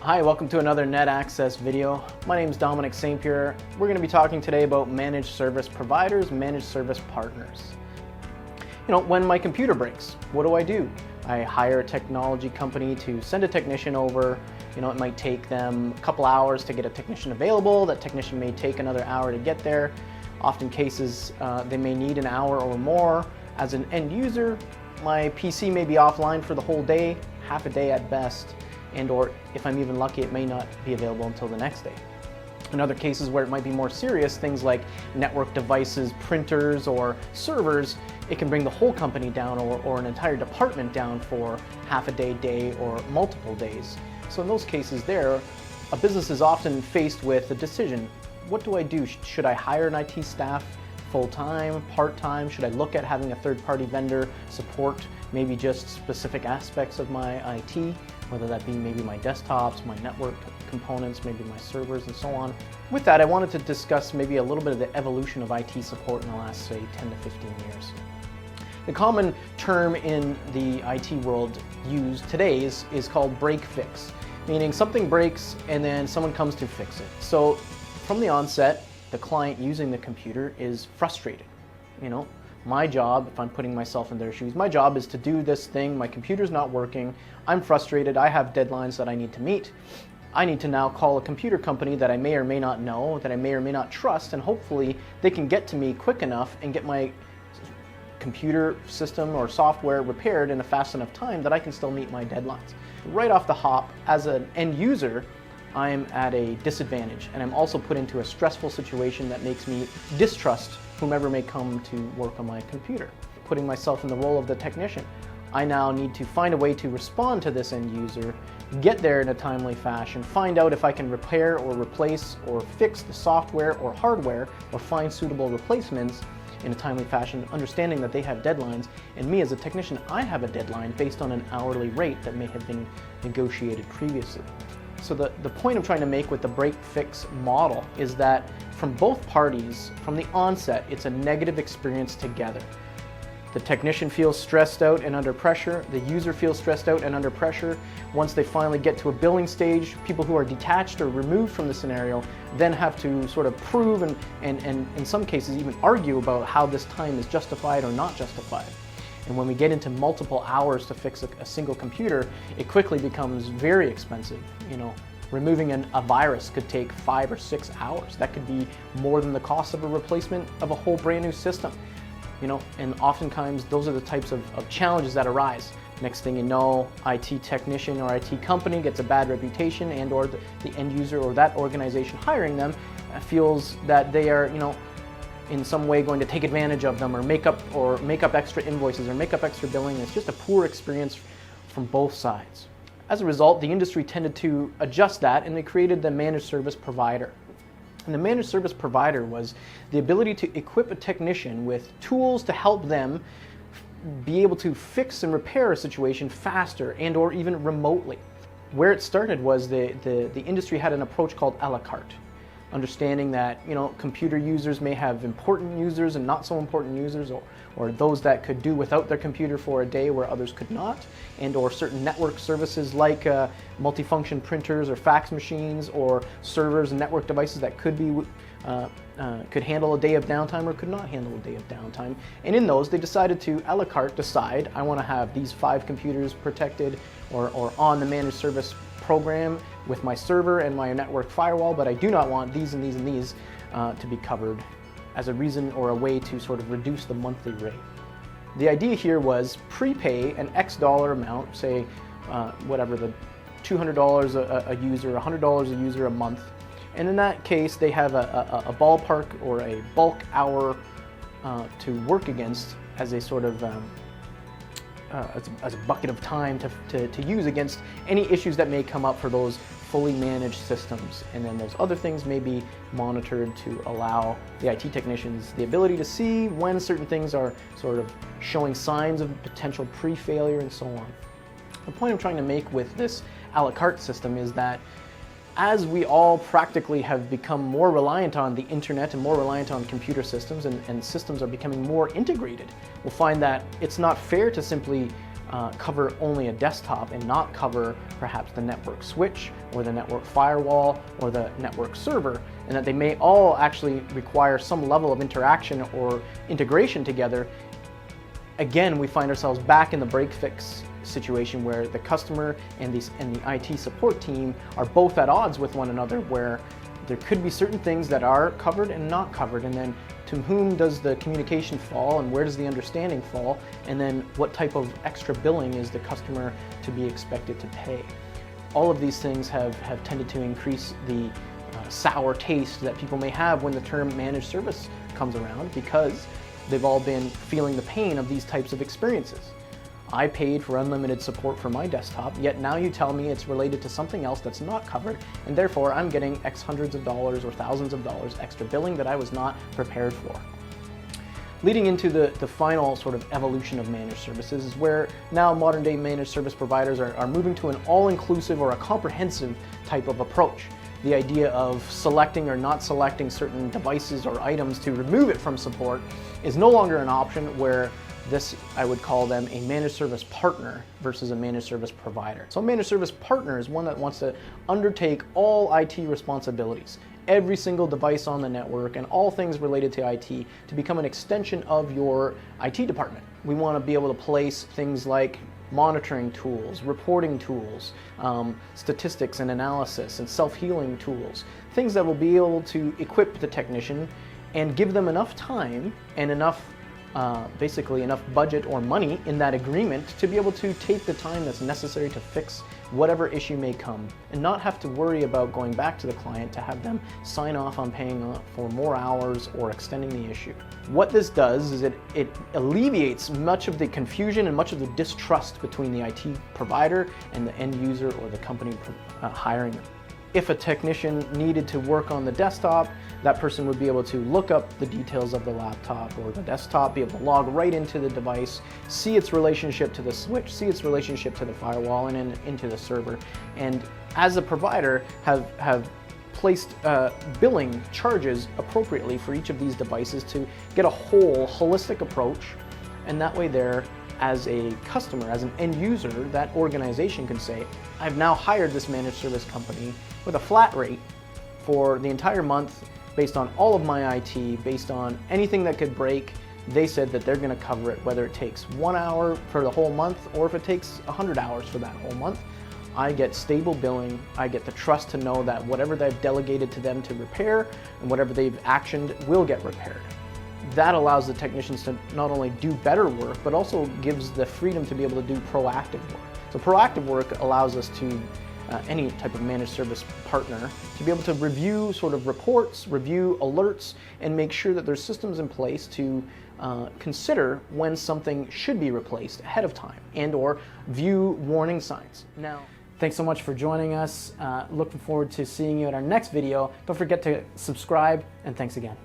Hi, welcome to another NetAccess video. My name is Dominic St. Pierre. We're going to be talking today about managed service providers, managed service partners. When my computer breaks, what do? I hire a technology company to send a technician over. It might take them a couple hours to get a technician available. That technician may take another hour to get there. Often cases, they may need an hour or more. As an end user, my PC may be offline for the whole day, half a day at best. And or if I'm even lucky, it may not be available until the next day. In other cases where it might be more serious, things like network devices, printers, or servers, it can bring the whole company down or an entire department down for half a day, or multiple days. So in those cases there, a business is often faced with a decision. What do I do? Should I hire an IT staff full-time, part-time? Should I look at having a third-party vendor support maybe just specific aspects of my IT, whether that be maybe my desktops, my network components, maybe my servers and so on. With that, I wanted to discuss maybe a little bit of the evolution of IT support in the last, say, 10 to 15 years. The common term in the IT world used today is called break-fix, meaning something breaks and then someone comes to fix it. So from the onset, the client using the computer is frustrated. My job, if I'm putting myself in their shoes, my job is to do this thing. My computer's not working. I'm frustrated. I have deadlines that I need to meet. I need to now call a computer company that I may or may not know, that I may or may not trust, and hopefully they can get to me quick enough and get my computer system or software repaired in a fast enough time that I can still meet my deadlines. Right off the hop, as an end user, I'm at a disadvantage, and I'm also put into a stressful situation that makes me distrust whomever may come to work on my computer. Putting myself in the role of the technician, I now need to find a way to respond to this end user, get there in a timely fashion, find out if I can repair or replace or fix the software or hardware, or find suitable replacements in a timely fashion, understanding that they have deadlines, and me as a technician, I have a deadline based on an hourly rate that may have been negotiated previously. So the point I'm trying to make with the break-fix model is that from both parties, from the onset, it's a negative experience together. The technician feels stressed out and under pressure. The user feels stressed out and under pressure. Once they finally get to a billing stage, people who are detached or removed from the scenario then have to sort of prove and in some cases even argue about how this time is justified or not justified. And when we get into multiple hours to fix a single computer, it quickly becomes very expensive. Removing a virus could take 5 or 6 hours. That could be more than the cost of a replacement of a whole brand new system. And oftentimes those are the types of challenges that arise. Next thing you know, IT technician or IT company gets a bad reputation, and or the end user or that organization hiring them feels that they are, in some way going to take advantage of them or make up extra invoices or make up extra billing. It's just a poor experience from both sides. As a result, the industry tended to adjust that, and they created the managed service provider. And the managed service provider was the ability to equip a technician with tools to help them be able to fix and repair a situation faster and or even remotely. Where it started was the industry had an approach called a la carte. Understanding that computer users may have important users and not so important users, or those that could do without their computer for a day where others could not, and or certain network services like multifunction printers or fax machines or servers and network devices that could handle a day of downtime or could not handle a day of downtime. And in those, they decided to a la carte decide, I want to have these 5 computers protected or on the managed service program with my server and my network firewall, but I do not want these and these and these to be covered as a reason or a way to sort of reduce the monthly rate. The idea here was prepay an X dollar amount, say whatever, the $200 a user, $100 a user a month, and in that case they have a ballpark or a bulk hour to work against as a sort of as a bucket of time to use against any issues that may come up for those fully managed systems. And then those other things may be monitored to allow the IT technicians the ability to see when certain things are sort of showing signs of potential pre-failure and so on. The point I'm trying to make with this a la carte system is that as we all practically have become more reliant on the internet and more reliant on computer systems, and systems are becoming more integrated, we'll find that it's not fair to simply cover only a desktop and not cover perhaps the network switch or the network firewall or the network server, and that they may all actually require some level of interaction or integration together, again, we find ourselves back in the break-fix situation where the customer and the IT support team are both at odds with one another, where there could be certain things that are covered and not covered, and then to whom does the communication fall and where does the understanding fall, and then what type of extra billing is the customer to be expected to pay. All of these things have tended to increase the sour taste that people may have when the term managed service comes around, because they've all been feeling the pain of these types of experiences. I paid for unlimited support for my desktop, yet now you tell me it's related to something else that's not covered, and therefore I'm getting X hundreds of dollars or thousands of dollars extra billing that I was not prepared for. Leading into the final sort of evolution of managed services is where now modern day managed service providers are moving to an all-inclusive or a comprehensive type of approach. The idea of selecting or not selecting certain devices or items to remove it from support is no longer an option, where this, I would call them a managed service partner versus a managed service provider. So a managed service partner is one that wants to undertake all IT responsibilities, every single device on the network and all things related to IT, to become an extension of your IT department. We want to be able to place things like monitoring tools, reporting tools, statistics and analysis, and self-healing tools, things that will be able to equip the technician and give them enough time and enough basically enough budget or money in that agreement to be able to take the time that's necessary to fix whatever issue may come, and not have to worry about going back to the client to have them sign off on paying for more hours or extending the issue. What this does is it alleviates much of the confusion and much of the distrust between the IT provider and the end user or the company hiring them. If a technician needed to work on the desktop, that person would be able to look up the details of the laptop or the desktop, be able to log right into the device, see its relationship to the switch, see its relationship to the firewall and into the server, and as a provider have placed billing charges appropriately for each of these devices to get a whole holistic approach, and that way there, as a customer, as an end user, that organization can say, I've now hired this managed service company with a flat rate for the entire month based on all of my IT, based on anything that could break. They said that they're going to cover it, whether it takes 1 hour for the whole month or if it takes 100 hours for that whole month. I get stable billing, I get the trust to know that whatever they've delegated to them to repair and whatever they've actioned will get repaired. That allows the technicians to not only do better work, but also gives the freedom to be able to do proactive work. So proactive work allows us to, any type of managed service partner, to be able to review sort of reports, review alerts, and make sure that there's systems in place to consider when something should be replaced ahead of time, and or view warning signs. Now, thanks so much for joining us. Looking forward to seeing you at our next video. Don't forget to subscribe, and thanks again.